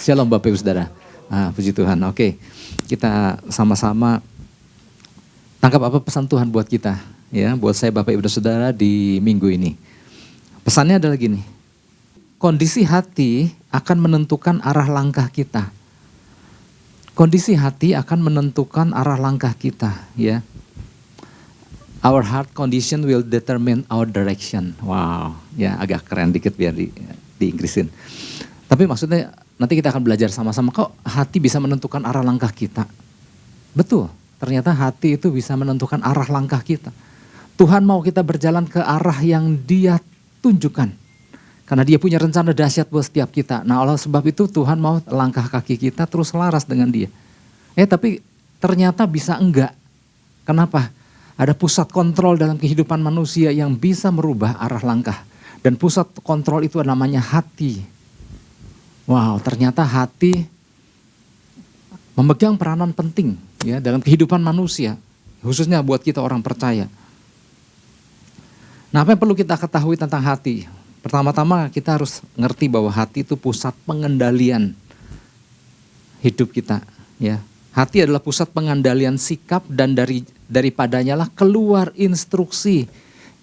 Shalom Bapak Ibu Saudara. Puji Tuhan. Oke, kita sama-sama tangkap apa pesan Tuhan buat kita, ya, buat saya Bapak Ibu Saudara di minggu ini. Pesannya adalah gini, kondisi hati akan menentukan arah langkah kita. Kondisi hati akan menentukan arah langkah kita, ya. Our heart condition will determine our direction. Wow, ya agak keren dikit biar di Inggrisin. Tapi maksudnya nanti kita akan belajar sama-sama, kok hati bisa menentukan arah langkah kita. Betul, ternyata hati itu bisa menentukan arah langkah kita. Tuhan mau kita berjalan ke arah yang Dia tunjukkan. Karena Dia punya rencana dahsyat buat setiap kita. Nah, oleh sebab itu Tuhan mau langkah kaki kita terus selaras dengan Dia. Tapi ternyata bisa enggak. Kenapa? Ada pusat kontrol dalam kehidupan manusia yang bisa merubah arah langkah. Dan pusat kontrol itu namanya hati. Wow, ternyata hati memegang peranan penting, ya, dalam kehidupan manusia, khususnya buat kita orang percaya. Nah, apa yang perlu kita ketahui tentang hati? Pertama-tama kita harus ngerti bahwa hati itu pusat pengendalian hidup kita, ya. Hati adalah pusat pengendalian sikap dan daripadanya lah keluar instruksi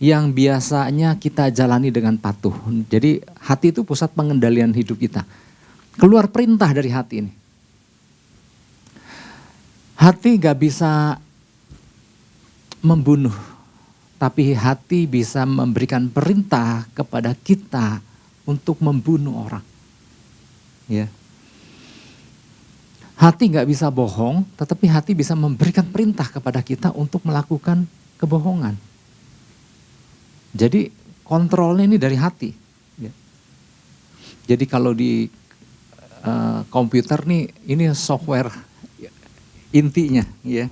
yang biasanya kita jalani dengan patuh. Jadi hati itu pusat pengendalian hidup kita. Keluar perintah dari hati ini. Hati gak bisa membunuh, tapi hati bisa memberikan perintah kepada kita untuk membunuh orang. Ya. Hati gak bisa bohong, tetapi hati bisa memberikan perintah kepada kita untuk melakukan kebohongan. Jadi kontrolnya ini dari hati. Ya. Jadi kalau di komputer nih, ini software intinya, ya.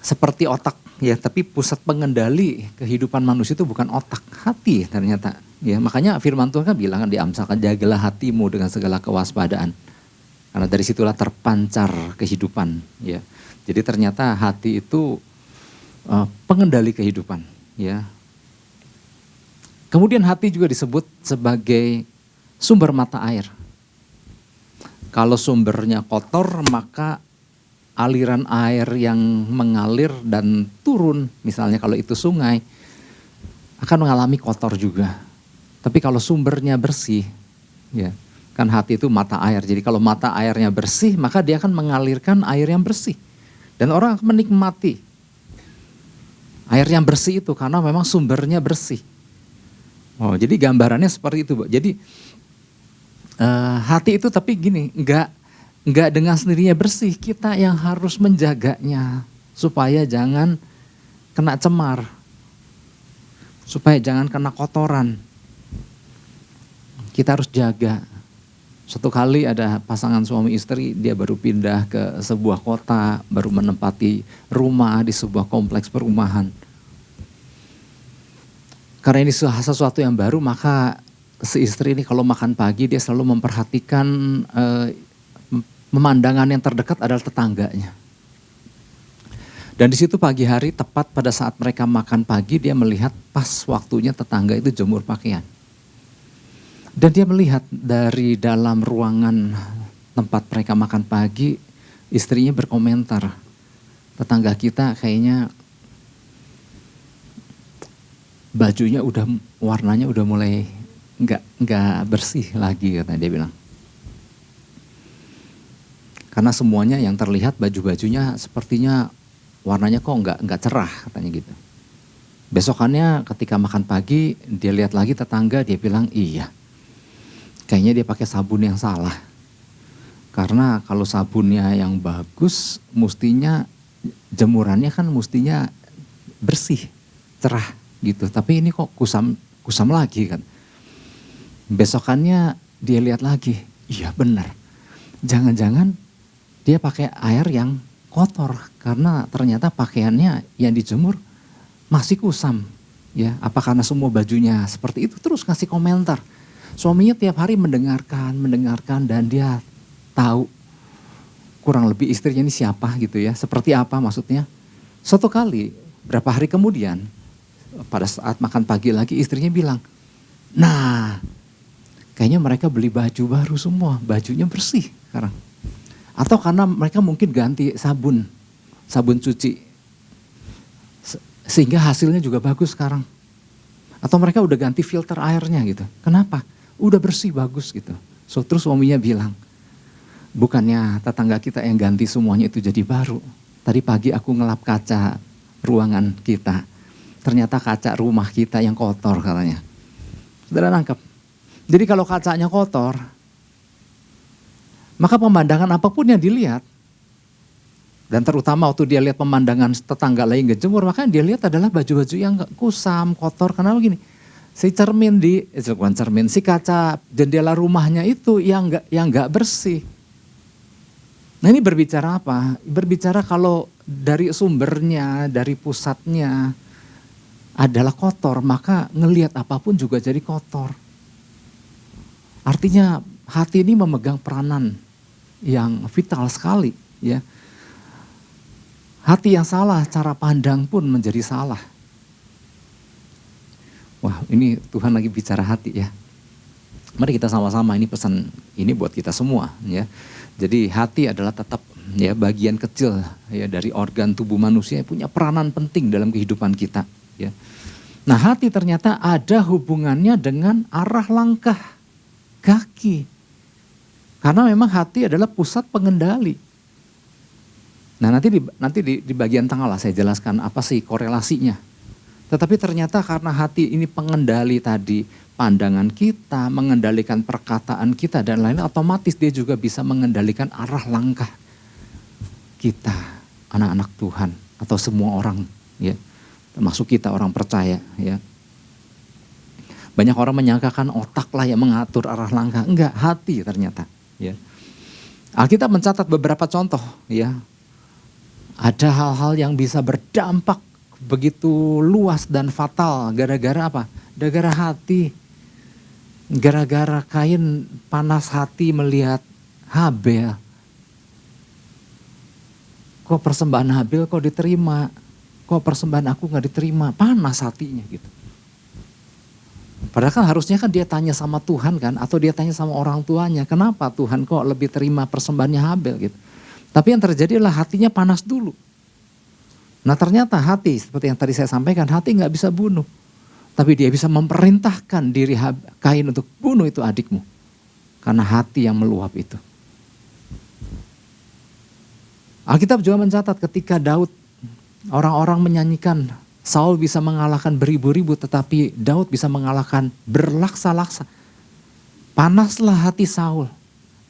Seperti otak, ya, tapi pusat pengendali kehidupan manusia itu bukan otak, hati ternyata. Ya, makanya firman Tuhan kan bilang di Amsal, jagalah hatimu dengan segala kewaspadaan. Karena dari situlah terpancar kehidupan, ya. Jadi ternyata hati itu pengendali kehidupan, ya. Kemudian hati juga disebut sebagai sumber mata air. Kalau sumbernya kotor, maka aliran air yang mengalir dan turun, misalnya kalau itu sungai, akan mengalami kotor juga. Tapi kalau sumbernya bersih, ya, kan hati itu mata air. Jadi kalau mata airnya bersih, maka dia akan mengalirkan air yang bersih. Dan orang akan menikmati air yang bersih itu karena memang sumbernya bersih. Oh, jadi gambarannya seperti itu, Bu. Jadi hati itu tapi gini, enggak dengan sendirinya bersih, kita yang harus menjaganya supaya jangan kena cemar, supaya jangan kena kotoran. Kita harus jaga. Suatu kali ada pasangan suami istri, dia baru pindah ke sebuah kota, baru menempati rumah di sebuah kompleks perumahan. Karena ini sesuatu yang baru, maka si istri ini kalau makan pagi dia selalu memperhatikan pemandangan yang terdekat adalah tetangganya. Dan di situ pagi hari tepat pada saat mereka makan pagi, dia melihat pas waktunya tetangga itu jemur pakaian. Dan dia melihat dari dalam ruangan tempat mereka makan pagi, istrinya berkomentar, tetangga kita kayaknya bajunya warnanya udah mulai nggak bersih lagi, katanya dia bilang. Karena semuanya yang terlihat baju-bajunya sepertinya warnanya kok nggak cerah, katanya gitu. Besokannya ketika makan pagi dia lihat lagi tetangga, dia bilang iya, kayaknya dia pakai sabun yang salah. Karena kalau sabunnya yang bagus mestinya jemurannya kan mestinya bersih, cerah gitu. Tapi ini kok kusam lagi kan. Besokannya dia lihat lagi, iya benar. Jangan-jangan dia pakai air yang kotor karena ternyata pakaiannya yang dijemur masih kusam. Ya, apa karena semua bajunya seperti itu? Terus ngasih komentar. Suaminya tiap hari mendengarkan dan dia tahu kurang lebih istrinya ini siapa gitu ya. Seperti apa maksudnya. Suatu kali berapa hari kemudian pada saat makan pagi lagi istrinya bilang, nah kayaknya mereka beli baju baru semua, bajunya bersih sekarang. Atau karena mereka mungkin ganti sabun cuci, sehingga hasilnya juga bagus sekarang. Atau mereka udah ganti filter airnya gitu. Kenapa? Udah bersih, bagus gitu. So, terus suaminya bilang, bukannya tetangga kita yang ganti semuanya itu jadi baru. Tadi pagi aku ngelap kaca ruangan kita. Ternyata kaca rumah kita yang kotor katanya. Saudara nangkep? Jadi kalau kacanya kotor, maka pemandangan apapun yang dilihat, dan terutama waktu dia lihat pemandangan tetangga lain ngejemur, maka yang dia lihat adalah baju-baju yang kusam, kotor. Karena begini, si kaca jendela rumahnya itu yang nggak bersih. Nah ini berbicara apa? Berbicara kalau dari sumbernya, dari pusatnya adalah kotor, maka ngelihat apapun juga jadi kotor. Artinya hati ini memegang peranan yang vital sekali, ya. Hati yang salah, cara pandang pun menjadi salah. Wah, ini Tuhan lagi bicara hati ya. Mari kita sama-sama, ini pesan ini buat kita semua, ya. Jadi hati adalah tetap ya bagian kecil ya dari organ tubuh manusia yang punya peranan penting dalam kehidupan kita, ya. Nah, hati ternyata ada hubungannya dengan arah langkah kaki. Karena memang hati adalah pusat pengendali. Nah, nanti di bagian tengah lah saya jelaskan apa sih korelasinya. Tetapi ternyata karena hati ini pengendali tadi pandangan kita, mengendalikan perkataan kita dan lain-lain, otomatis dia juga bisa mengendalikan arah langkah kita, anak-anak Tuhan atau semua orang, ya. Termasuk kita orang percaya, ya. Banyak orang menyangkakan otak lah yang mengatur arah langkah. Enggak, hati ternyata. Ya. Alkitab mencatat beberapa contoh. Ya. Ada hal-hal yang bisa berdampak begitu luas dan fatal. Gara-gara apa? Gara-gara hati. Gara-gara Kain panas hati melihat Habel. Kok persembahan Habel kok diterima? Kok persembahan aku gak diterima? Panas hatinya gitu. Padahal kan harusnya kan dia tanya sama Tuhan kan, atau dia tanya sama orang tuanya, kenapa Tuhan kok lebih terima persembahannya Habel gitu. Tapi yang terjadi adalah hatinya panas dulu. Nah ternyata hati, seperti yang tadi saya sampaikan, hati gak bisa bunuh. Tapi dia bisa memerintahkan diri Kain untuk bunuh itu adikmu. Karena hati yang meluap itu. Alkitab juga mencatat ketika Daud, orang-orang menyanyikan, Saul bisa mengalahkan beribu-ribu, tetapi Daud bisa mengalahkan berlaksa-laksa. Panaslah hati Saul,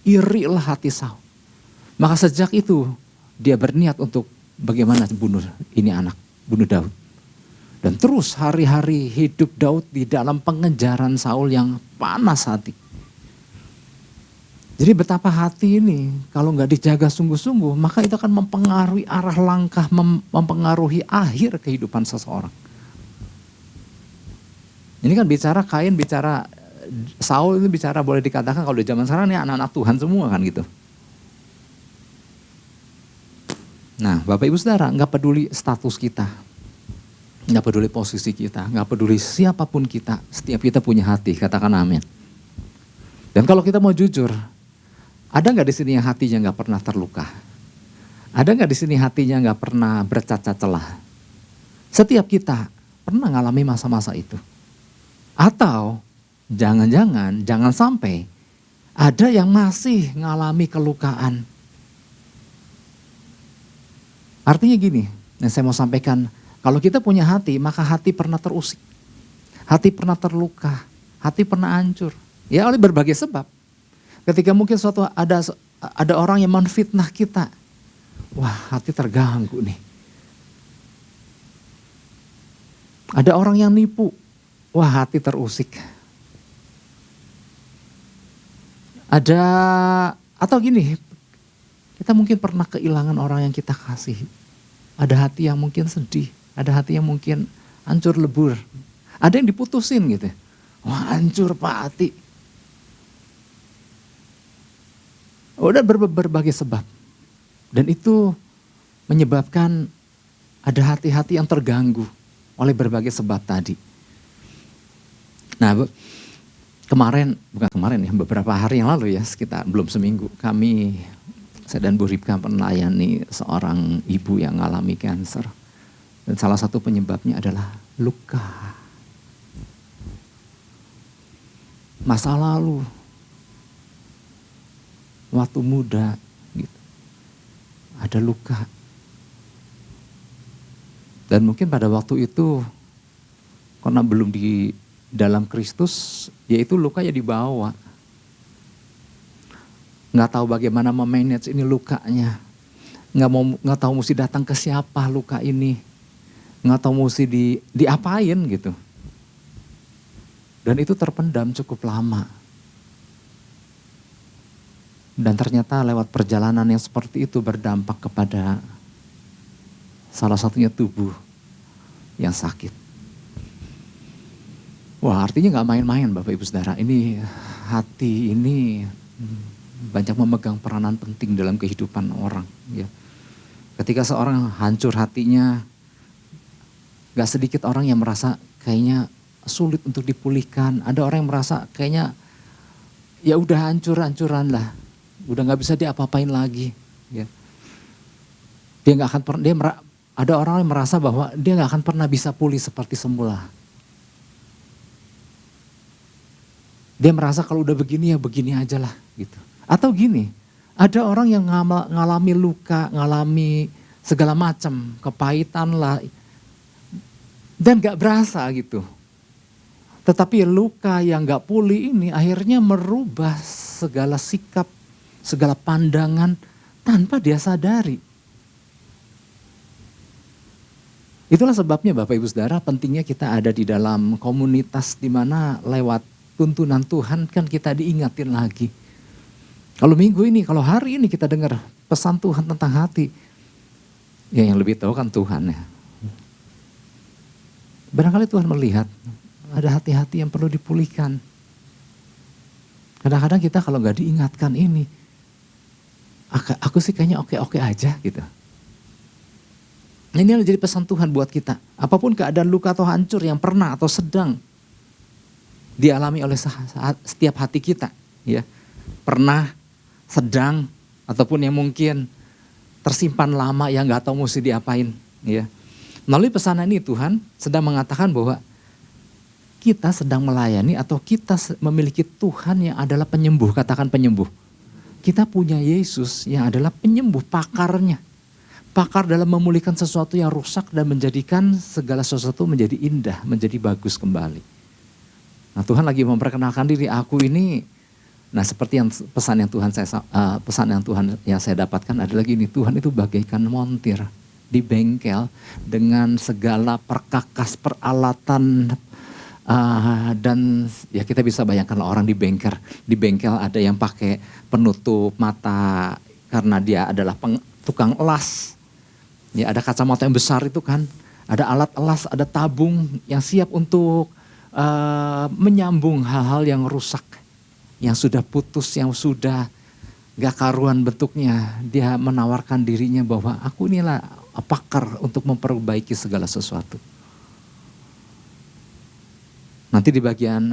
irilah hati Saul. Maka sejak itu dia berniat untuk bagaimana bunuh ini anak, bunuh Daud. Dan terus hari-hari hidup Daud di dalam pengejaran Saul yang panas hati. Jadi betapa hati ini kalau nggak dijaga sungguh-sungguh, maka itu akan mempengaruhi arah langkah, mempengaruhi akhir kehidupan seseorang. Ini kan bicara Kain, bicara Saul itu bicara boleh dikatakan kalau di zaman sekarang ini anak-anak Tuhan semua kan gitu. Nah Bapak Ibu Saudara, nggak peduli status kita, nggak peduli posisi kita, nggak peduli siapapun kita, setiap kita punya hati, katakan amin. Dan kalau kita mau jujur, ada nggak di sini yang hatinya nggak pernah terluka? Ada nggak di sini hatinya nggak pernah bercacat celah? Setiap kita pernah ngalami masa-masa itu. Atau jangan sampai ada yang masih ngalami kelukaan. Artinya gini, yang saya mau sampaikan, kalau kita punya hati, maka hati pernah terusik. Hati pernah terluka, hati pernah hancur. Ya oleh berbagai sebab. Ketika mungkin ada orang yang menfitnah kita. Wah, hati terganggu nih. Ada orang yang nipu. Wah, hati terusik. Atau gini, kita mungkin pernah kehilangan orang yang kita kasih. Ada hati yang mungkin sedih, ada hati yang mungkin hancur lebur. Ada yang diputusin gitu. Wah, hancur Pak hati. Udah berbagai sebab. Dan itu menyebabkan ada hati-hati yang terganggu oleh berbagai sebab tadi. Nah, bukan kemarin ya, beberapa hari yang lalu ya, sekitar belum seminggu, saya dan Bu Ripka melayani seorang ibu yang mengalami kanker. Dan salah satu penyebabnya adalah luka. Masa lalu, waktu muda, gitu. Ada luka. Dan mungkin pada waktu itu, karena belum di dalam Kristus, yaitu luka ya dibawa. Nggak tahu bagaimana memanage ini lukanya. Nggak tahu mesti datang ke siapa luka ini. Nggak tahu mesti diapain gitu. Dan itu terpendam cukup lama. Dan ternyata lewat perjalanan yang seperti itu berdampak kepada salah satunya tubuh yang sakit. Wah, artinya nggak main-main Bapak Ibu Saudara. Ini hati ini banyak memegang peranan penting dalam kehidupan orang. Ya. Ketika seorang hancur hatinya, gak sedikit orang yang merasa kayaknya sulit untuk dipulihkan. Ada orang yang merasa kayaknya ya udah hancur-hancuran lah, udah nggak bisa diapa-apain lagi. Ya. Dia nggak akan pernah. Ada orang yang merasa bahwa dia nggak akan pernah bisa pulih seperti semula. Dia merasa kalau udah begini ya begini aja lah gitu. Atau gini, ada orang yang ngalami luka, ngalami segala macam, kepahitan lah, dan gak berasa gitu. Tetapi luka yang gak pulih ini akhirnya merubah segala sikap, segala pandangan tanpa dia sadari. Itulah sebabnya Bapak Ibu Saudara pentingnya kita ada di dalam komunitas di mana lewat tuntunan Tuhan kan kita diingatin lagi. Kalau minggu ini, kalau hari ini kita dengar pesan Tuhan tentang hati, ya yang lebih tahu kan Tuhan ya. Barangkali Tuhan melihat ada hati-hati yang perlu dipulihkan. Kadang-kadang kita kalau nggak diingatkan ini, aku sih kayaknya oke-oke aja gitu. Ini adalah jadi pesan Tuhan buat kita. Apapun keadaan luka atau hancur yang pernah atau sedang dialami oleh setiap hati kita, ya pernah, sedang, ataupun yang mungkin tersimpan lama yang nggak tahu mesti diapain, ya. Melalui pesanan ini Tuhan sedang mengatakan bahwa kita sedang melayani atau kita memiliki Tuhan yang adalah penyembuh, katakan penyembuh. Kita punya Yesus yang adalah penyembuh, pakarnya. Pakar dalam memulihkan sesuatu yang rusak dan menjadikan segala sesuatu menjadi indah, menjadi bagus kembali. Nah Tuhan lagi memperkenalkan diri, aku ini, nah seperti yang pesan yang Tuhan saya dapatkan adalah gini, Tuhan itu bagaikan montir di bengkel dengan segala perkakas peralatan dan ya kita bisa bayangkan orang di bengkel ada yang pakai penutup mata karena dia adalah tukang elas, ya ada kacamata yang besar itu kan, ada alat elas, ada tabung yang siap untuk menyambung hal-hal yang rusak, yang sudah putus, yang sudah gak karuan bentuknya. Dia menawarkan dirinya bahwa aku inilah pakar untuk memperbaiki segala sesuatu. Nanti di bagian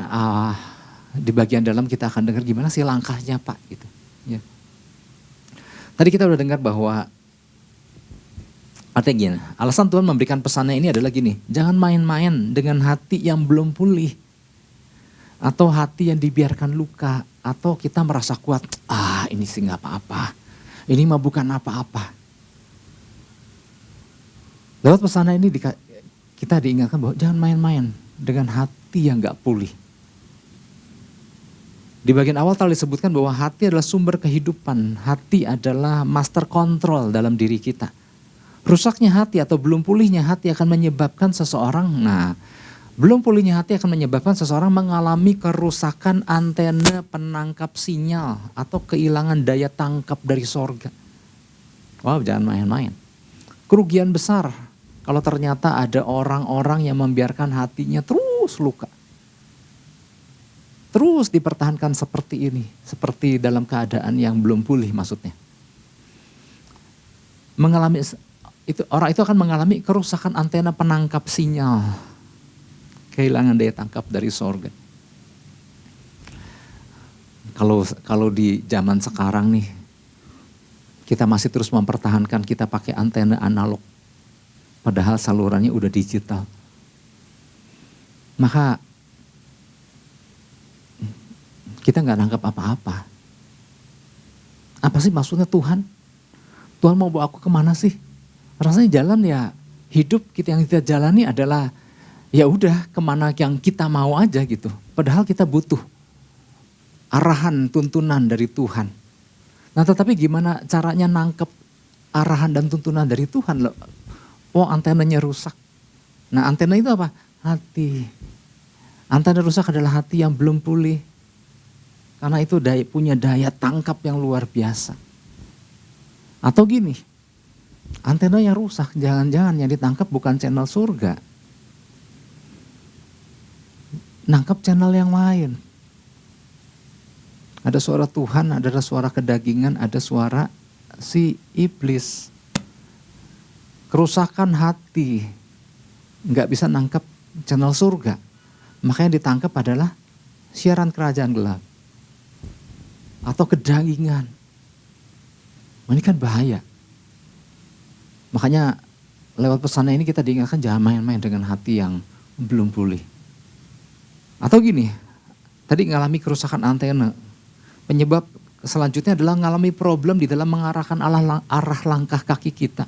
dalam kita akan dengar gimana sih langkahnya Pak gitu. Ya. Tadi kita udah dengar bahwa artinya gini, alasan Tuhan memberikan pesannya ini adalah gini, jangan main-main dengan hati yang belum pulih. Atau hati yang dibiarkan luka, atau kita merasa kuat, ini sih gak apa-apa, ini mah bukan apa-apa. Lewat pesanan ini kita diingatkan bahwa jangan main-main dengan hati yang gak pulih. Di bagian awal tadi disebutkan bahwa hati adalah sumber kehidupan, hati adalah master control dalam diri kita. Rusaknya hati atau belum pulihnya hati akan menyebabkan seseorang, belum pulihnya hati akan menyebabkan seseorang mengalami kerusakan antena penangkap sinyal atau kehilangan daya tangkap dari sorga. Wow, jangan main-main. Kerugian besar kalau ternyata ada orang-orang yang membiarkan hatinya terus luka. Terus dipertahankan seperti ini, seperti dalam keadaan yang belum pulih maksudnya. Orang itu akan mengalami kerusakan antena penangkap sinyal. Kehilangan daya tangkap dari sorga. Kalau di zaman sekarang nih, kita masih terus mempertahankan kita pakai antena analog, padahal salurannya udah digital. Maka kita nggak nangkap apa-apa. Apa sih maksudnya Tuhan? Tuhan mau bawa aku kemana sih? Rasanya jalan ya, hidup yang kita jalani adalah ya udah kemana yang kita mau aja gitu. Padahal kita butuh arahan, tuntunan dari Tuhan. Nah tetapi gimana caranya nangkep arahan dan tuntunan dari Tuhan? Oh antenanya rusak. Nah antena itu apa? Hati. Antena rusak adalah hati yang belum pulih. Karena itu punya daya tangkap yang luar biasa. Atau gini, antena yang rusak, jangan-jangan yang ditangkap bukan channel surga. Nangkap channel yang lain. Ada suara Tuhan, ada suara kedagingan, ada suara si iblis. Kerusakan hati, nggak bisa nangkap channel surga. Makanya ditangkap adalah siaran kerajaan gelap. Atau kedagingan. Ini kan bahaya. Makanya lewat pesannya ini kita diingatkan jangan main-main dengan hati yang belum pulih. Atau gini, tadi ngalami kerusakan antena. Penyebab selanjutnya adalah ngalami problem di dalam mengarahkan arah langkah kaki kita.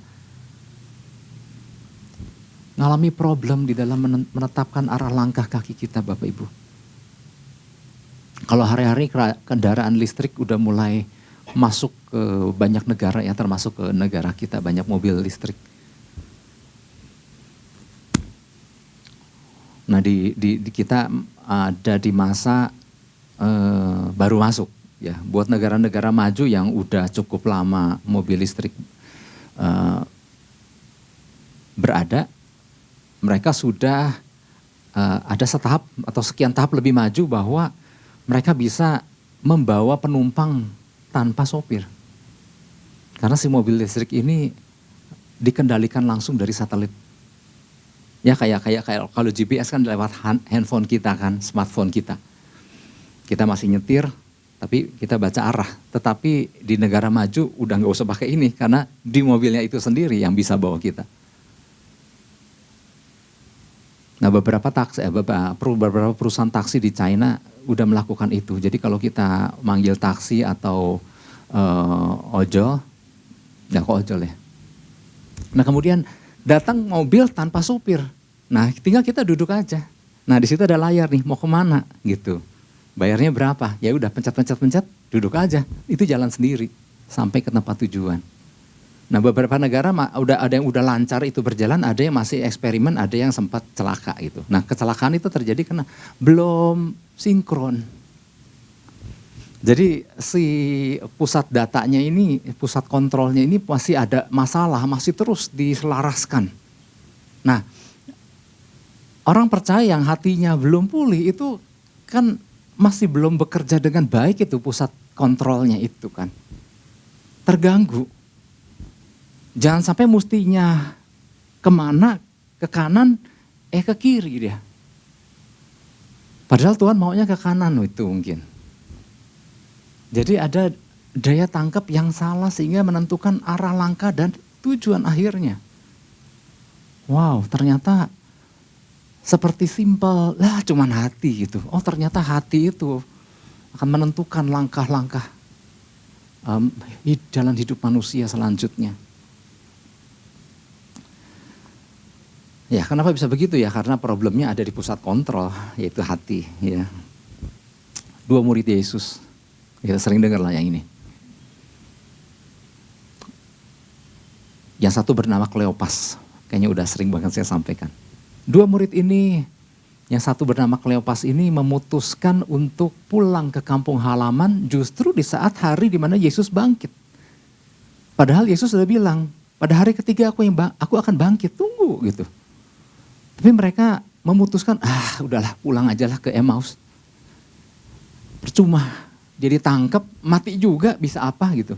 Ngalami problem di dalam menetapkan arah langkah kaki kita Bapak Ibu. Kalau hari-hari kendaraan listrik udah mulai masuk ke banyak negara ya, termasuk ke negara kita banyak mobil listrik. Nah di kita ada di masa baru masuk ya, buat negara-negara maju yang udah cukup lama mobil listrik berada, mereka sudah ada setahap atau sekian tahap lebih maju bahwa mereka bisa membawa penumpang tanpa sopir. Karena si mobil listrik ini dikendalikan langsung dari satelit. Ya kayak kalau GPS kan lewat handphone kita kan, smartphone kita. Kita masih nyetir, tapi kita baca arah. Tetapi di negara maju udah nggak usah pakai ini, karena di mobilnya itu sendiri yang bisa bawa kita. Nah beberapa perusahaan taksi di China udah melakukan itu. Jadi kalau kita manggil taksi atau ojol, ya kok ojol ya. Nah kemudian datang mobil tanpa supir. Nah tinggal kita duduk aja. Nah di situ ada layar nih, mau kemana gitu. Bayarnya berapa? Ya udah pencet, duduk aja. Itu jalan sendiri sampai ke tempat tujuan. Nah beberapa negara udah ada yang udah lancar itu berjalan, ada yang masih eksperimen, ada yang sempat celaka gitu. Nah kecelakaan itu terjadi karena belum sinkron. Jadi si pusat datanya ini, pusat kontrolnya ini masih ada masalah, masih terus diselaraskan. Nah orang percaya yang hatinya belum pulih itu kan masih belum bekerja dengan baik itu pusat kontrolnya itu kan. Terganggu. Jangan sampai mustinya kemana, ke kanan, ke kiri dia. Padahal Tuhan maunya ke kanan itu mungkin. Jadi ada daya tangkap yang salah sehingga menentukan arah langkah dan tujuan akhirnya. Wow, ternyata seperti simpel, cuman hati gitu. Oh ternyata hati itu akan menentukan langkah-langkah jalan hidup manusia selanjutnya. Ya kenapa bisa begitu ya? Karena problemnya ada di pusat kontrol, yaitu hati. Ya. Dua murid Yesus, kita sering dengar lah yang ini. Yang satu bernama Kleopas, kayaknya udah sering banget saya sampaikan. Dua murid ini, yang satu bernama Kleopas ini memutuskan untuk pulang ke kampung halaman justru di saat hari di mana Yesus bangkit. Padahal Yesus sudah bilang, pada hari ketiga aku akan bangkit, tunggu gitu. Tapi mereka memutuskan, udahlah pulang aja lah ke Emmaus. Percuma, jadi tangkap, mati juga bisa apa gitu.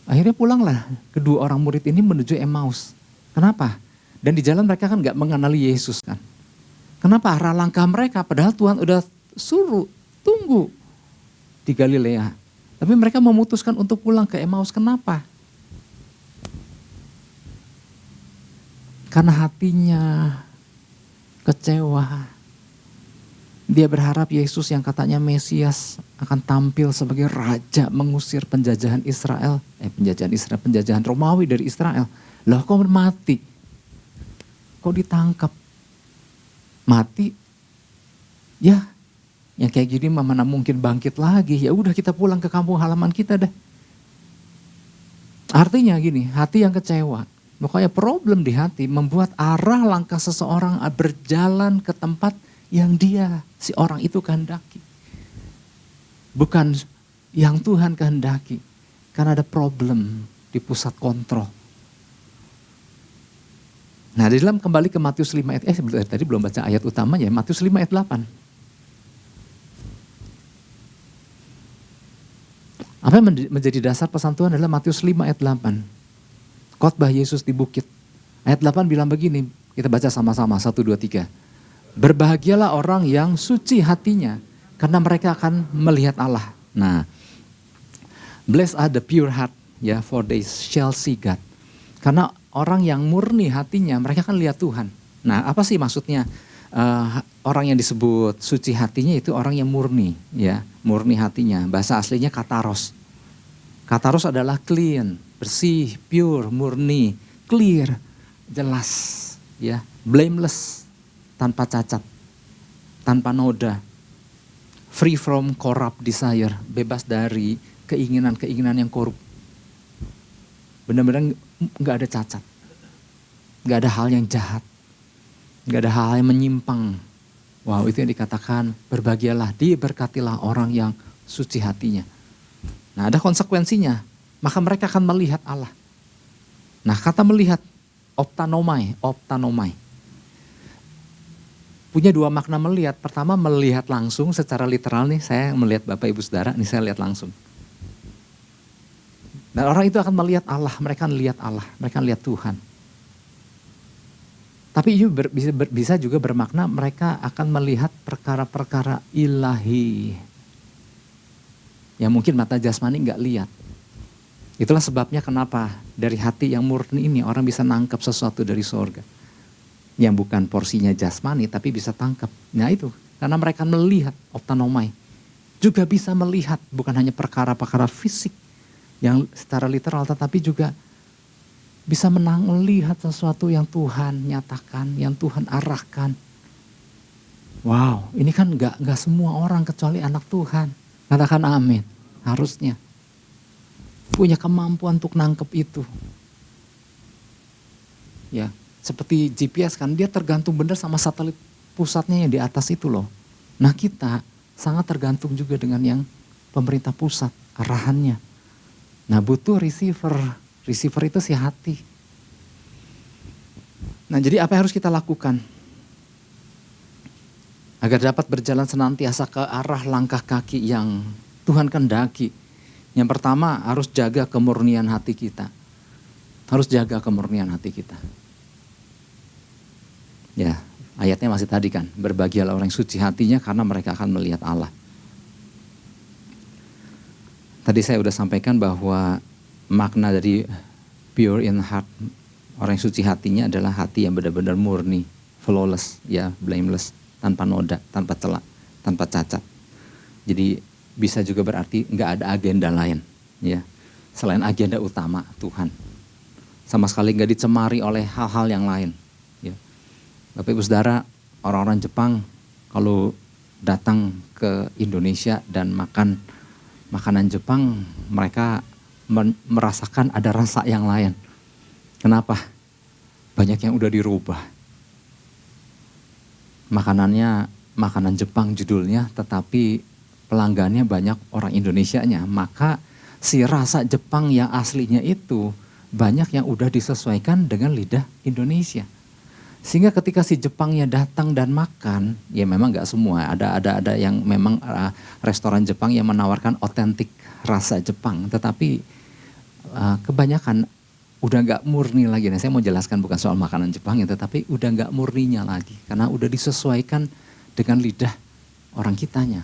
Akhirnya pulanglah kedua orang murid ini menuju Emmaus. Kenapa? Dan di jalan mereka kan gak mengenali Yesus kan. Kenapa arah langkah mereka? Padahal Tuhan udah suruh, tunggu. di Galilea. Tapi mereka memutuskan untuk pulang ke Emmaus. Kenapa? Karena hatinya kecewa. Dia berharap Yesus yang katanya Mesias akan tampil sebagai raja mengusir penjajahan Israel. Penjajahan Romawi dari Israel. Loh kok mati? Kok ditangkap? Mati? Ya, yang kayak gini mana mungkin bangkit lagi. Ya udah kita pulang ke kampung halaman kita deh. Artinya gini, hati yang kecewa. Pokoknya problem di hati membuat arah langkah seseorang berjalan ke tempat yang si orang itu kehendaki. Bukan yang Tuhan kehendaki. Karena ada problem di pusat kontrol. Nah di dalam kembali ke Matius 5 ayat, tadi belum baca ayat utamanya, Matius 5 ayat 8. Apa yang menjadi dasar pesan Tuhan adalah Matius 5 ayat 8. Khotbah Yesus di bukit. Ayat 8 bilang begini, kita baca sama-sama, 1, 2, 3. Berbahagialah orang yang suci hatinya, karena mereka akan melihat Allah. Nah, blessed are the pure heart, ya, for they shall see God. Karena orang yang murni hatinya, mereka akan lihat Tuhan. Nah, apa sih maksudnya? Orang yang disebut suci hatinya itu orang yang murni, ya, murni hatinya. Bahasa aslinya kataros. Kataros adalah clean, bersih, pure, murni, clear, jelas, ya, blameless, tanpa cacat, tanpa noda, free from corrupt desire, bebas dari keinginan-keinginan yang korup. Benar-benar nggak ada cacat, nggak ada hal yang jahat, nggak ada hal yang menyimpang. Wow, itu yang dikatakan berbahagialah, diberkatilah orang yang suci hatinya. Nah, ada konsekuensinya, maka mereka akan melihat Allah. Nah, kata melihat, optanomai. Punya dua makna melihat. Pertama, melihat langsung secara literal nih, saya melihat Bapak Ibu Saudara, nih saya lihat langsung. Dan orang itu akan melihat Allah, mereka akan lihat Allah, mereka akan lihat Tuhan. Tapi itu bisa juga bermakna mereka akan melihat perkara-perkara ilahi. Yang mungkin mata jasmani nggak lihat. Itulah sebabnya kenapa dari hati yang murni ini orang bisa nangkap sesuatu dari sorga. Yang bukan porsinya jasmani tapi bisa tangkap. Nah itu, karena mereka melihat optanomai. Juga bisa melihat bukan hanya perkara-perkara fisik yang secara literal tetapi juga bisa melihat sesuatu yang Tuhan nyatakan, yang Tuhan arahkan. Wow, ini kan nggak semua orang kecuali anak Tuhan. Katakan amin, harusnya. Punya kemampuan untuk nangkep itu. Ya, seperti GPS kan, dia tergantung benar sama satelit pusatnya yang di atas itu loh. Nah kita sangat tergantung juga dengan yang pemerintah pusat, arahannya. Nah butuh receiver itu si hati. Nah jadi apa yang harus kita lakukan? Agar dapat berjalan senantiasa ke arah langkah kaki yang Tuhan kehendaki. Yang pertama harus jaga kemurnian hati kita. Harus jaga kemurnian hati kita. Ya, ayatnya masih tadi kan. Berbahagialah orang yang suci hatinya karena mereka akan melihat Allah. Tadi saya sudah sampaikan bahwa makna dari pure in heart, orang yang suci hatinya adalah hati yang benar-benar murni, flawless, ya, blameless. Tanpa noda, tanpa celah, tanpa cacat. Jadi bisa juga berarti nggak ada agenda lain, ya, selain agenda utama Tuhan. Sama sekali nggak dicemari oleh hal-hal yang lain. Ya. Bapak Ibu Saudara, orang-orang Jepang kalau datang ke Indonesia dan makan makanan Jepang, mereka merasakan ada rasa yang lain. Kenapa? Banyak yang udah dirubah. Makanannya makanan Jepang judulnya, tetapi pelanggannya banyak orang Indonesianya. Maka si rasa Jepang yang aslinya itu banyak yang udah disesuaikan dengan lidah Indonesia. Sehingga ketika si Jepangnya datang dan makan, ya memang gak semua. Ada yang memang restoran Jepang yang menawarkan otentik rasa Jepang. Tetapi kebanyakan udah gak murni lagi. Nah, saya mau jelaskan bukan soal makanan Jepang ya, tetapi udah gak murninya lagi. Karena udah disesuaikan dengan lidah orang kitanya.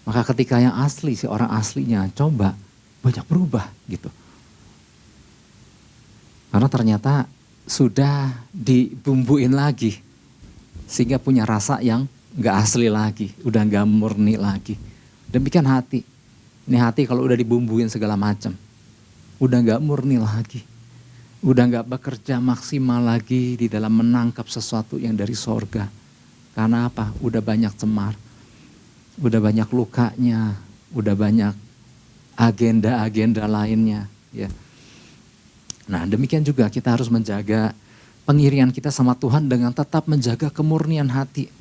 Maka ketika yang asli, si orang aslinya coba, banyak berubah gitu. Karena ternyata sudah dibumbuin lagi. Sehingga punya rasa yang gak asli lagi, udah gak murni lagi. Demikian hati. Ini hati kalau udah dibumbuin segala macam, udah gak murni lagi. Udah gak bekerja maksimal lagi di dalam menangkap sesuatu yang dari sorga. Karena apa? Udah banyak cemar. Udah banyak lukanya, udah banyak agenda-agenda lainnya. Ya. Nah demikian juga kita harus menjaga pengiringan kita sama Tuhan dengan tetap menjaga kemurnian hati.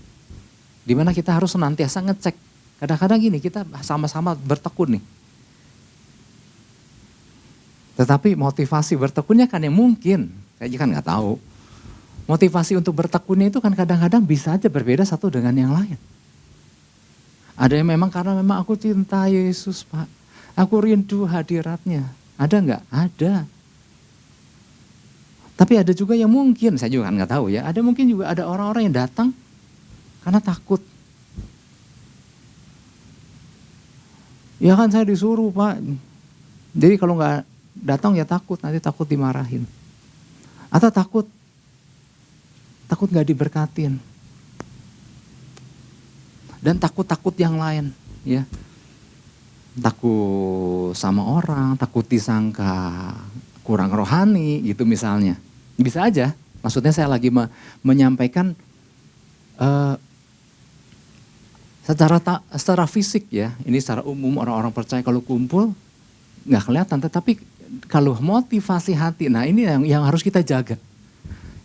Dimana kita harus senantiasa ngecek. Kadang-kadang gini kita sama-sama bertekun nih. Tetapi motivasi bertekunnya kan yang mungkin, saya kan gak tahu. Motivasi untuk bertekunnya itu kan kadang-kadang bisa aja berbeda satu dengan yang lain. Ada yang memang karena memang aku cinta Yesus Pak. Aku rindu hadiratnya. Ada nggak? Ada. Tapi ada juga yang mungkin, saya juga kan nggak tahu ya. Ada mungkin juga ada orang-orang yang datang karena takut. Ya kan saya disuruh Pak. Jadi kalau nggak datang ya takut, nanti takut dimarahin. Atau takut nggak diberkatin. Dan takut-takut yang lain, ya. Takut sama orang, takut disangka kurang rohani gitu misalnya. Bisa aja, maksudnya saya lagi menyampaikan secara fisik ya. Ini secara umum orang-orang percaya kalau kumpul nggak kelihatan, tetapi kalau motivasi hati, nah ini yang harus kita jaga.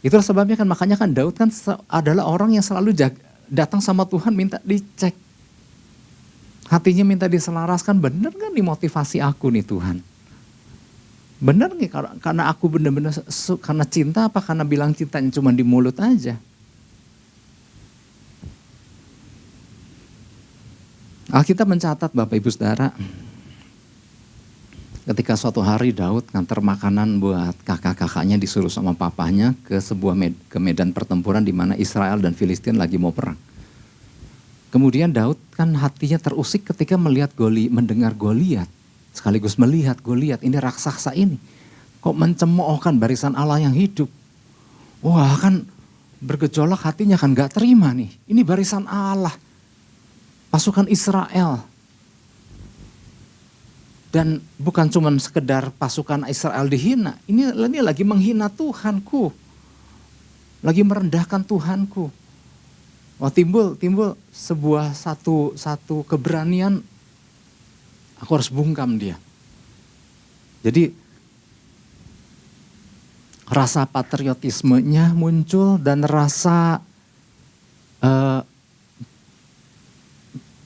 Itulah sebabnya kan makanya kan Daud kan adalah orang yang selalu datang sama Tuhan minta dicek. Hatinya minta diselaraskan, bener gak nih motivasi aku nih Tuhan? Bener nih karena aku bener-bener karena cinta apa karena bilang cintanya cuma di mulut aja? Alkitab mencatat Bapak Ibu Saudara, ketika suatu hari Daud nganter makanan buat kakak-kakaknya disuruh sama papanya ke sebuah ke medan pertempuran di mana Israel dan Filistin lagi mau perang. Kemudian Daud kan hatinya terusik ketika mendengar Goliat, sekaligus melihat Goliat ini raksasa ini. Kok mencemoohkan barisan Allah yang hidup. Wah kan bergejolak hatinya kan gak terima nih. Ini barisan Allah, pasukan Israel. Dan bukan cuma sekedar pasukan Israel dihina, ini lagi menghina Tuhanku. Lagi merendahkan Tuhanku. Wah timbul sebuah satu keberanian, aku harus bungkam dia. Jadi rasa patriotismenya muncul dan rasa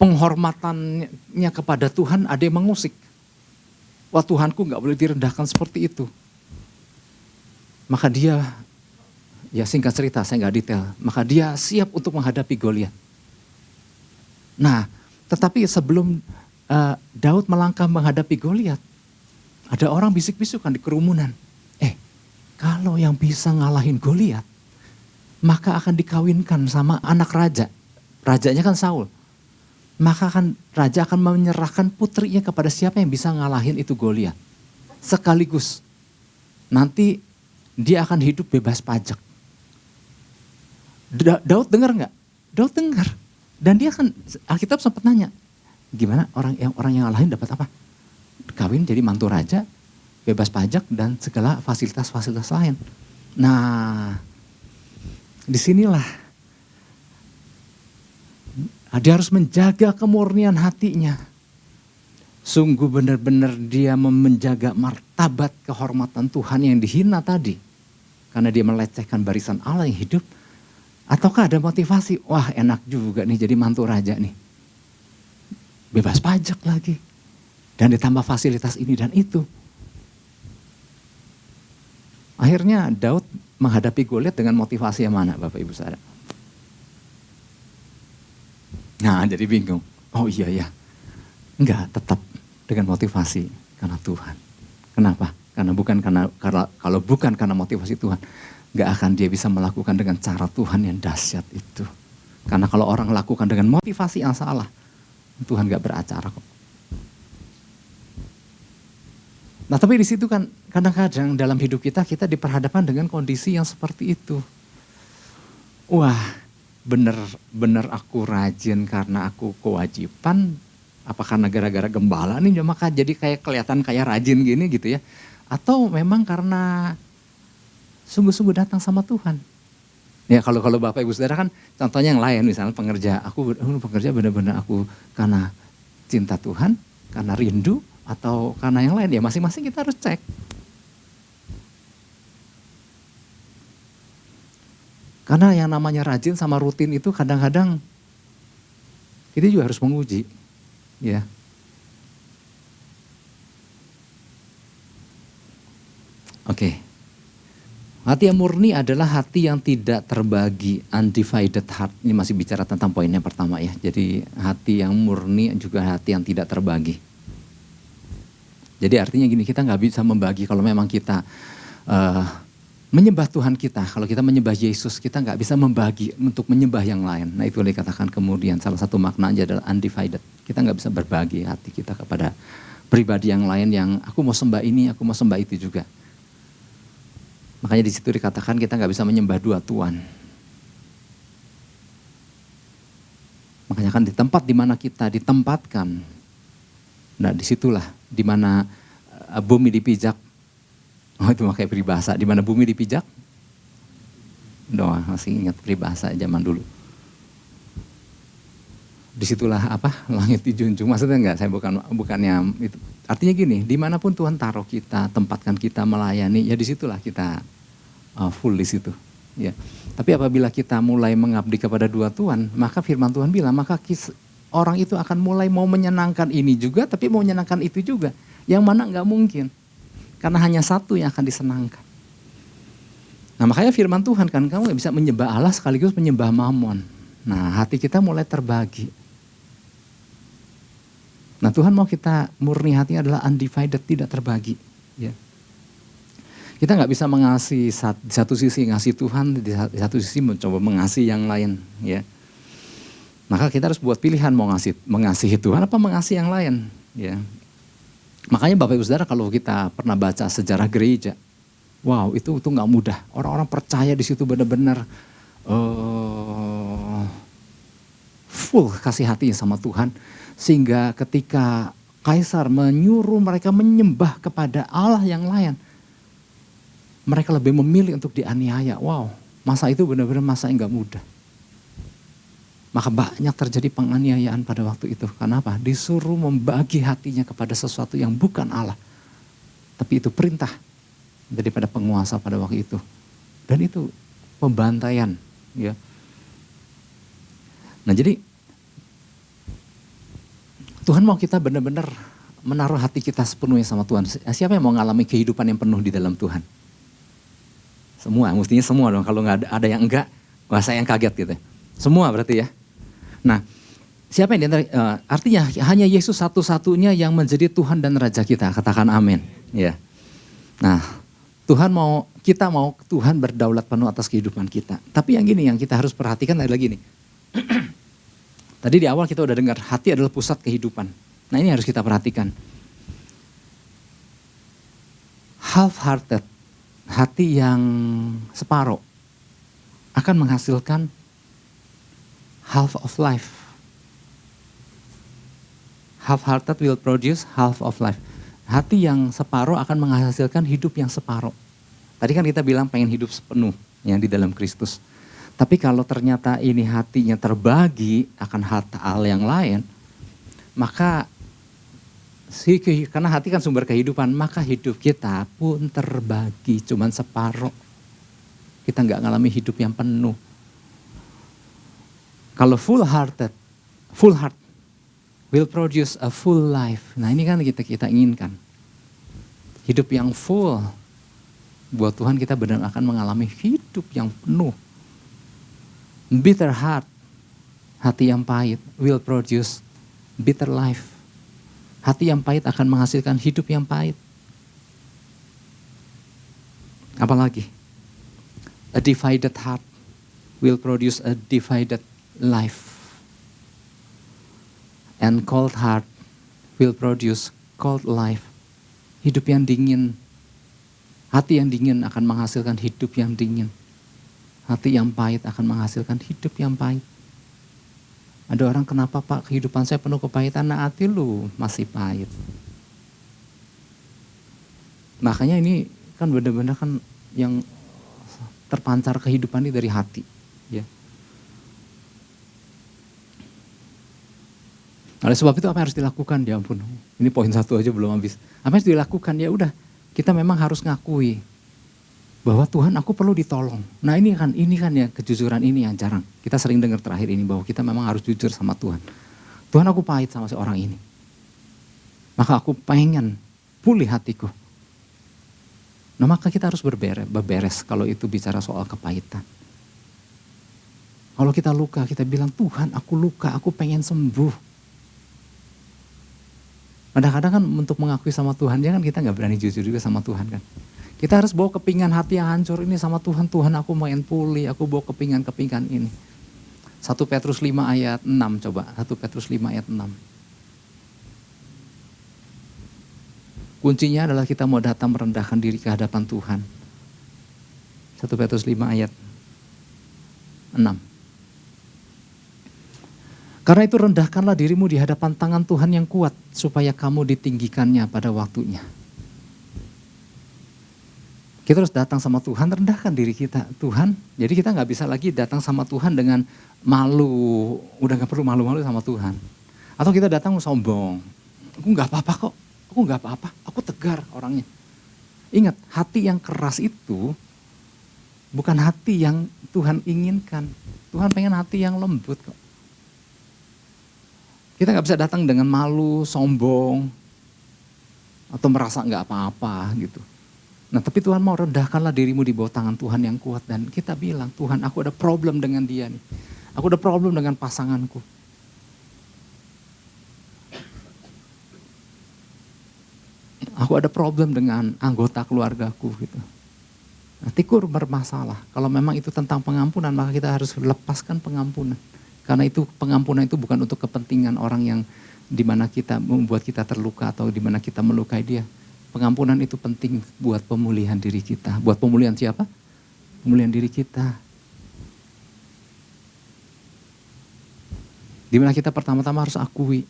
penghormatannya kepada Tuhan ada yang mengusik. Wah Tuhanku gak boleh direndahkan seperti itu. Maka dia, ya singkat cerita saya gak detail, maka dia siap untuk menghadapi Goliat. Nah tetapi sebelum Daud melangkah menghadapi Goliat, ada orang bisik-bisukan di kerumunan. Kalau yang bisa ngalahin Goliat, maka akan dikawinkan sama anak raja. Rajanya kan Saul. Maka raja akan menyerahkan putrinya kepada siapa yang bisa ngalahin itu Goliat. Sekaligus nanti dia akan hidup bebas pajak. Daud dengar nggak? Daud dengar. Dan dia kan Alkitab sempat nanya, gimana orang yang ngalahin dapat apa? Kawin jadi mantu raja, bebas pajak dan segala fasilitas-fasilitas lain. Nah, disinilah dia harus menjaga kemurnian hatinya. Sungguh benar-benar dia menjaga martabat kehormatan Tuhan yang dihina tadi. Karena dia melecehkan barisan Allah yang hidup. Ataukah ada motivasi, wah enak juga nih jadi mantu raja nih. Bebas pajak lagi. Dan ditambah fasilitas ini dan itu. Akhirnya Daud menghadapi Goliat dengan motivasi yang mana Bapak Ibu Saudara? Nah jadi bingung, oh iya ya. Enggak, tetap dengan motivasi karena Tuhan. Kenapa? Kalau bukan karena motivasi Tuhan, enggak akan dia bisa melakukan dengan cara Tuhan yang dahsyat itu. Karena kalau orang lakukan dengan motivasi yang salah, Tuhan gak beracara kok. Nah tapi di situ kan kadang-kadang dalam hidup kita diperhadapkan dengan kondisi yang seperti itu. Wah, bener aku rajin karena aku kewajiban, apa karena gara-gara gembala nih maka jadi kayak kelihatan kayak rajin gini gitu ya. Atau memang karena sungguh-sungguh datang sama Tuhan. Ya kalau Bapak Ibu Saudara kan contohnya yang lain, misalnya aku pekerja benar-benar aku karena cinta Tuhan, karena rindu, atau karena yang lain, ya masing-masing kita harus cek. Karena yang namanya rajin sama rutin itu kadang-kadang kita juga harus menguji, ya. Oke. Hati yang murni adalah hati yang tidak terbagi, undivided heart. Ini masih bicara tentang poin yang pertama ya. Jadi hati yang murni juga hati yang tidak terbagi. Jadi artinya gini, kita nggak bisa membagi kalau memang kita menyembah Tuhan kita. Kalau kita menyembah Yesus, kita nggak bisa membagi untuk menyembah yang lain. Nah itu yang dikatakan kemudian salah satu maknanya adalah undivided. Kita nggak bisa berbagi hati kita kepada pribadi yang lain yang aku mau sembah ini, aku mau sembah itu juga. Makanya di situ dikatakan kita nggak bisa menyembah dua Tuhan. Makanya kan di tempat di mana kita ditempatkan, nah disitulah di mana bumi dipijak. Oh itu makanya peribahasa, di mana bumi dipijak. Doa, masih ingat peribahasa zaman dulu. Disitulah apa, langit dijunjung. Maksudnya enggak, saya bukannya itu. Artinya gini, dimanapun Tuhan taruh kita, tempatkan kita melayani, ya disitulah kita full di situ. Ya. Tapi apabila kita mulai mengabdi kepada dua Tuhan, maka firman Tuhan bilang, maka orang itu akan mulai mau menyenangkan ini juga, tapi mau menyenangkan itu juga. Yang mana enggak mungkin. Karena hanya satu yang akan disenangkan. Nah makanya firman Tuhan kan, kamu gak bisa menyembah Allah sekaligus menyembah Mammon. Nah hati kita mulai terbagi. Nah Tuhan mau kita murni hatinya adalah undivided, tidak terbagi. Ya. Kita gak bisa mengasihi, di satu sisi ngasih Tuhan, di satu sisi mencoba mengasihi yang lain. Ya. Maka kita harus buat pilihan mau mengasihi Tuhan apa mengasihi yang lain. Ya. Makanya Bapak Ibu Saudara kalau kita pernah baca sejarah gereja, wow itu gak mudah. Orang-orang percaya di situ benar-benar full kasih hatinya sama Tuhan. Sehingga ketika Kaisar menyuruh mereka menyembah kepada Allah yang lain, mereka lebih memilih untuk dianiaya. Wow, masa itu benar-benar masa yang gak mudah. Maka banyak terjadi penganiayaan pada waktu itu. Kenapa? Disuruh membagi hatinya kepada sesuatu yang bukan Allah. Tapi itu perintah daripada penguasa pada waktu itu. Dan itu pembantaian. Ya. Nah jadi Tuhan mau kita benar-benar menaruh hati kita sepenuhnya sama Tuhan. Siapa yang mau mengalami kehidupan yang penuh di dalam Tuhan? Semua, mestinya semua dong. Kalau nggak ada yang enggak, wah saya yang kaget gitu. Semua berarti ya. Nah, siapa yang diantara, artinya hanya Yesus satu-satunya yang menjadi Tuhan dan Raja kita. Katakan amin. Ya. Nah, kita mau Tuhan berdaulat penuh atas kehidupan kita. Tapi yang gini, yang kita harus perhatikan adalah gini. Tadi di awal kita udah dengar, hati adalah pusat kehidupan. Nah ini harus kita perhatikan. Half-hearted, hati yang separuh, akan menghasilkan half of life. Half-hearted will produce half of life. Hati yang separuh akan menghasilkan hidup yang separuh. Tadi kan kita bilang pengen hidup sepenuh yang di dalam Kristus. Tapi kalau ternyata ini hatinya terbagi akan hal yang lain, maka karena hati kan sumber kehidupan, maka hidup kita pun terbagi cuman separuh. Kita nggak ngalami hidup yang penuh. Kalau full heart will produce a full life. Nah ini kan kita inginkan. Hidup yang full. Buat Tuhan kita benar akan mengalami hidup yang penuh. Bitter heart, hati yang pahit, will produce bitter life. Hati yang pahit akan menghasilkan hidup yang pahit. Apalagi? A divided heart will produce a divided life. And cold heart will produce cold life. Hidup yang dingin, hati yang dingin akan menghasilkan hidup yang dingin. Hati yang pahit akan menghasilkan hidup yang pahit. Ada orang, kenapa Pak kehidupan saya penuh kepahitan? Nah, hati lu masih pahit. Makanya ini kan benar-benar kan yang terpancar kehidupan ini dari hati. Ya. Oleh sebab itu apa yang harus dilakukan? Ya ampun, ini poin 1 aja belum habis. Apa yang harus dilakukan? Ya udah, kita memang harus ngakui bahwa Tuhan, aku perlu ditolong. Nah ini kan ya kejujuran ini yang jarang. Kita sering dengar terakhir ini bahwa kita memang harus jujur sama Tuhan. Tuhan, aku pahit sama seorang ini. Maka aku pengen pulih hatiku. Nah maka kita harus berberes kalau itu bicara soal kepahitan. Kalau kita luka, kita bilang, Tuhan aku luka, aku pengen sembuh. Kadang-kadang kan untuk mengakui sama Tuhan, ya kan kita gak berani jujur juga sama Tuhan kan. Kita harus bawa kepingan hati yang hancur ini sama Tuhan. Tuhan aku pengen pulih, aku bawa kepingan ini. 1 Petrus 5 ayat 6 coba. 1 Petrus 5 ayat 6. Kuncinya adalah kita mau datang merendahkan diri ke hadapan Tuhan. 1 Petrus 5 ayat 6. Karena itu rendahkanlah dirimu di hadapan tangan Tuhan yang kuat, supaya kamu ditinggikannya pada waktunya. Kita harus datang sama Tuhan, rendahkan diri kita. Tuhan, jadi kita gak bisa lagi datang sama Tuhan dengan malu. Udah gak perlu malu-malu sama Tuhan. Atau kita datang sombong. Aku gak apa-apa kok, aku gak apa-apa, aku tegar orangnya. Ingat, hati yang keras itu bukan hati yang Tuhan inginkan. Tuhan pengen hati yang lembut kok. Kita gak bisa datang dengan malu, sombong, atau merasa gak apa-apa gitu. Nah tapi Tuhan mau rendahkanlah dirimu di bawah tangan Tuhan yang kuat. Dan kita bilang, Tuhan aku ada problem dengan dia nih. Aku ada problem dengan pasanganku. Aku ada problem dengan anggota keluargaku gitu. Nah, tikur bermasalah. Kalau memang itu tentang pengampunan, maka kita harus lepaskan pengampunan. Karena itu pengampunan itu bukan untuk kepentingan orang yang dimana kita membuat kita terluka atau dimana kita melukai dia. Pengampunan itu penting buat pemulihan diri kita. Buat pemulihan siapa? Pemulihan diri kita. Dimana kita pertama-tama harus akui,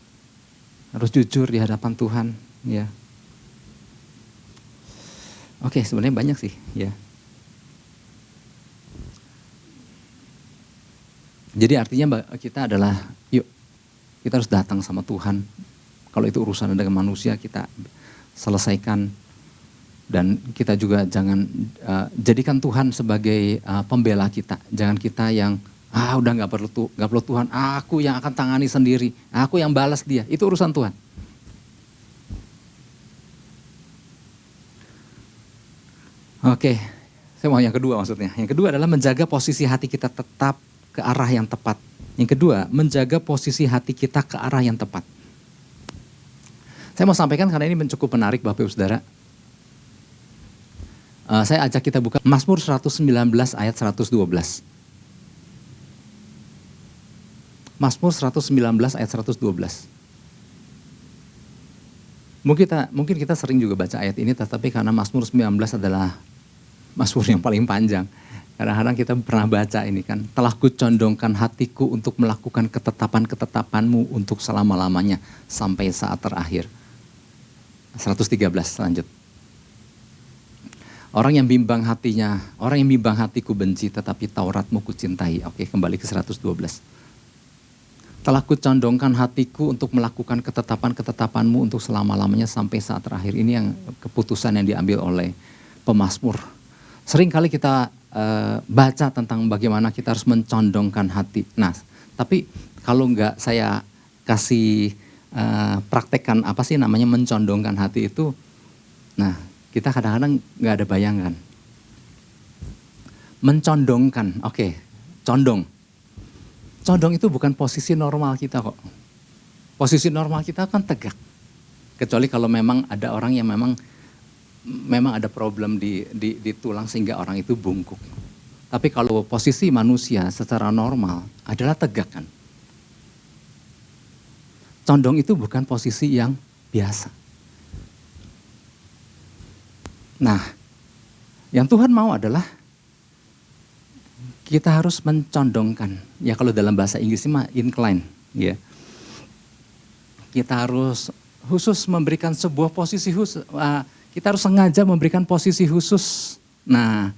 harus jujur di hadapan Tuhan. Ya. Oke, sebenarnya banyak sih. Ya. Jadi artinya kita adalah, yuk kita harus datang sama Tuhan. Kalau itu urusan dengan manusia kita selesaikan. Dan kita juga jangan jadikan Tuhan sebagai pembela kita. Jangan kita yang udah gak perlu Tuhan. Aku yang akan tangani sendiri. Aku yang balas dia. Itu urusan Tuhan. Oke, saya mau yang kedua maksudnya. Yang kedua adalah menjaga posisi hati kita tetap ke arah yang tepat. Yang kedua, menjaga posisi hati kita ke arah yang tepat. Saya mau sampaikan karena ini cukup menarik Bapak Ibu Saudara. Saya ajak kita buka Mazmur 119 ayat 112. Mazmur 119 ayat 112. Mungkin kita sering juga baca ayat ini, tetapi karena Mazmur 19 adalah Mazmur yang paling panjang. Kadang-kadang kita pernah baca ini kan, telah kucondongkan hatiku untuk melakukan ketetapan-ketetapanmu untuk selama-lamanya sampai saat terakhir. 113 lanjut. Orang yang bimbang hatiku benci, tetapi Tauratmu kucintai. Oke, kembali ke 112. Telah kucondongkan hatiku untuk melakukan ketetapan-ketetapanmu untuk selama-lamanya sampai saat terakhir. Ini yang keputusan yang diambil oleh pemazmur. Sering kali kita baca tentang bagaimana kita harus mencondongkan hati. Nah, tapi kalau enggak saya kasih praktekkan apa sih namanya mencondongkan hati itu. Nah, kita kadang-kadang enggak ada bayangan. Mencondongkan, oke, condong. Condong itu bukan posisi normal kita kok. Posisi normal kita kan tegak. Kecuali kalau memang ada orang yang memang ada problem di tulang sehingga orang itu bungkuk. Tapi kalau posisi manusia secara normal adalah tegak kan. Condong itu bukan posisi yang biasa. Nah, yang Tuhan mau adalah kita harus mencondongkan. Ya kalau dalam bahasa Inggrisnya mah incline. Ya. Kita harus khusus memberikan sebuah posisi khusus. Kita harus sengaja memberikan posisi khusus. Nah,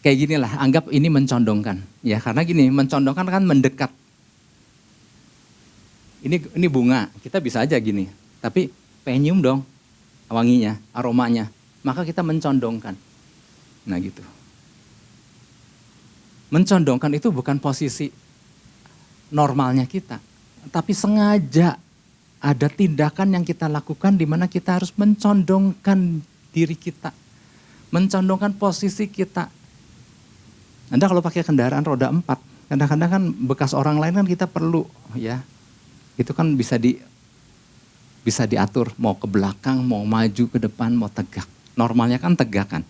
kayak gini lah, anggap ini mencondongkan. Ya, karena gini, mencondongkan kan mendekat. Ini bunga, kita bisa aja gini. Tapi pengen nyium dong wanginya, aromanya. Maka kita mencondongkan. Nah gitu. Mencondongkan itu bukan posisi normalnya kita. Tapi sengaja ada tindakan yang kita lakukan di mana kita harus mencondongkan diri kita. Mencondongkan posisi kita. Anda kalau pakai kendaraan roda 4, kadang-kadang kan bekas orang lain kan kita perlu ya. Itu kan bisa diatur, mau ke belakang, mau maju ke depan, mau tegak. Normalnya kan tegak kan.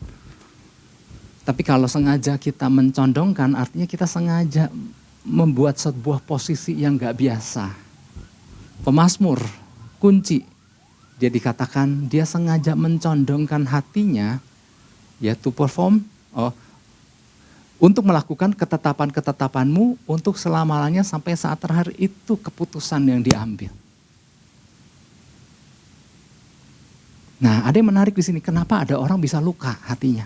Tapi kalau sengaja kita mencondongkan, artinya kita sengaja membuat sebuah posisi yang gak biasa. Pemazmur, kunci. Dia dikatakan dia sengaja mencondongkan hatinya, ya to perform, untuk melakukan ketetapan-ketetapanmu untuk selama-lamanya sampai saat terakhir itu keputusan yang diambil. Nah, ada yang menarik di sini. Kenapa ada orang bisa luka hatinya?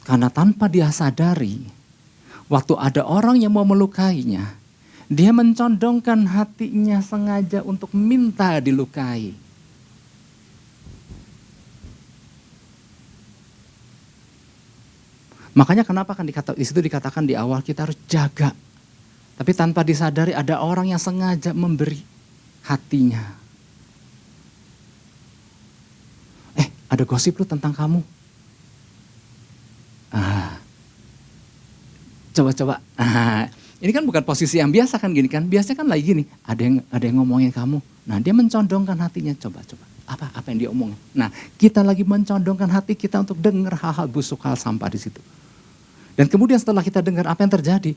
Karena tanpa dia sadari, waktu ada orang yang mau melukainya, dia mencondongkan hatinya sengaja untuk minta dilukai. Makanya kenapa kan di situ dikatakan di awal kita harus jaga. Tapi tanpa disadari ada orang yang sengaja memberi hatinya. Ada gosip lu tentang kamu. Coba-coba. Ini kan bukan posisi yang biasa kan gini kan. Biasanya kan lagi gini, ada yang ngomongin kamu. Nah, dia mencondongkan hatinya, coba-coba. Apa yang dia omongin. Nah, kita lagi mencondongkan hati kita untuk dengar hal-hal busuk, hal sampah di situ. Dan kemudian setelah kita dengar apa yang terjadi,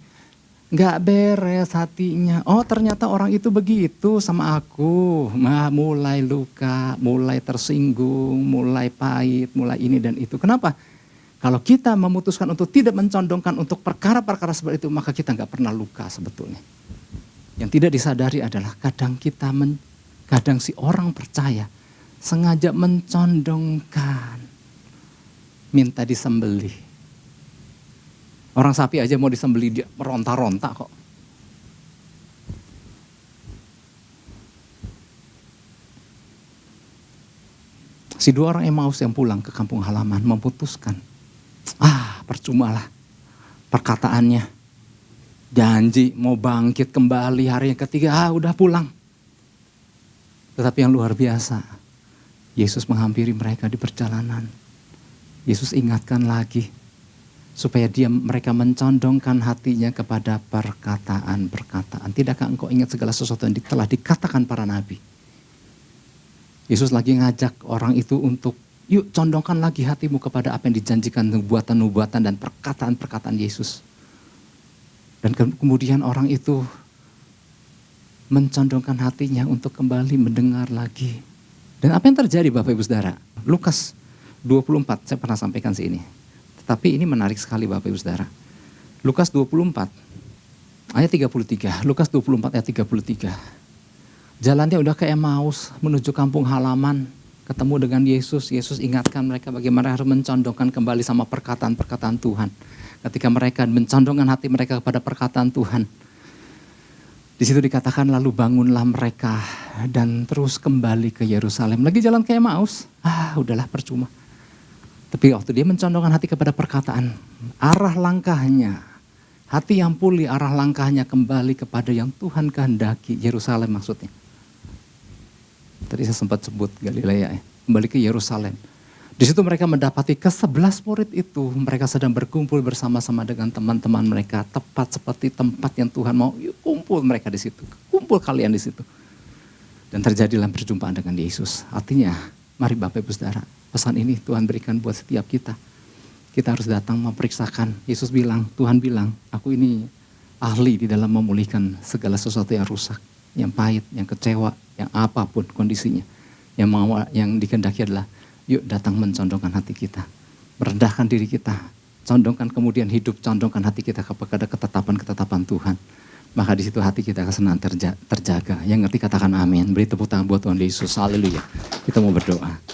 nggak beres hatinya. Oh ternyata orang itu begitu sama aku. Mulai luka, mulai tersinggung, mulai pahit, mulai ini dan itu. Kenapa? Kalau kita memutuskan untuk tidak mencondongkan untuk perkara-perkara seperti itu, maka kita nggak pernah luka sebetulnya. Yang tidak disadari adalah kadang si orang percaya sengaja mencondongkan, minta disembelih. Orang sapi aja mau disembelih dia meronta-ronta kok. Si dua orang Emmaus yang pulang ke kampung halaman memutuskan, percumalah perkataannya. Janji mau bangkit kembali hari yang ketiga, udah pulang. Tetapi yang luar biasa, Yesus menghampiri mereka di perjalanan. Yesus ingatkan lagi, supaya mereka mencondongkan hatinya kepada perkataan-perkataan. Tidakkah engkau ingat segala sesuatu yang telah dikatakan para nabi? Yesus lagi ngajak orang itu untuk, yuk condongkan lagi hatimu kepada apa yang dijanjikan, nubuatan-nubuatan dan perkataan-perkataan Yesus. Dan kemudian orang itu mencondongkan hatinya untuk kembali mendengar lagi. Dan apa yang terjadi Bapak Ibu Saudara? Lukas 24, saya pernah sampaikan sini. Tapi ini menarik sekali Bapak Ibu Saudara. Lukas 24 ayat 33. Lukas 24 ayat 33. Jalannya udah ke Emmaus menuju kampung halaman. Ketemu dengan Yesus. Yesus ingatkan mereka bagaimana harus mencondongkan kembali sama perkataan-perkataan Tuhan. Ketika mereka mencondongkan hati mereka kepada perkataan Tuhan. Di situ dikatakan lalu bangunlah mereka dan terus kembali ke Yerusalem. Lagi jalan ke Emmaus. Udahlah percuma. Tapi waktu dia mencondongkan hati kepada perkataan, arah langkahnya, hati yang pulih, arah langkahnya kembali kepada yang Tuhan kehendaki, Yerusalem maksudnya. Tadi saya sempat sebut Galilea ya, kembali ke Yerusalem. Di situ mereka mendapati ke-11 murid itu, mereka sedang berkumpul bersama-sama dengan teman-teman mereka, tepat seperti tempat yang Tuhan mau, yuk kumpul mereka di situ, kumpul kalian di situ. Dan terjadilah perjumpaan dengan Yesus. Artinya, mari Bapak Ibu Saudara, pesan ini Tuhan berikan buat setiap kita. Kita harus datang memeriksakan. Yesus bilang, Tuhan bilang, aku ahli di dalam memulihkan segala sesuatu yang rusak, yang pahit, yang kecewa, yang apapun kondisinya. Yang dikehendaki adalah, yuk datang mencondongkan hati kita, merendahkan diri kita, condongkan kemudian hidup, condongkan hati kita kepada ketetapan-ketetapan Tuhan. Maka di situ hati kita akan senang terjaga. Yang ngerti katakan amin. Beri tepuk tangan buat Tuhan Yesus. Haleluya. Kita mau berdoa.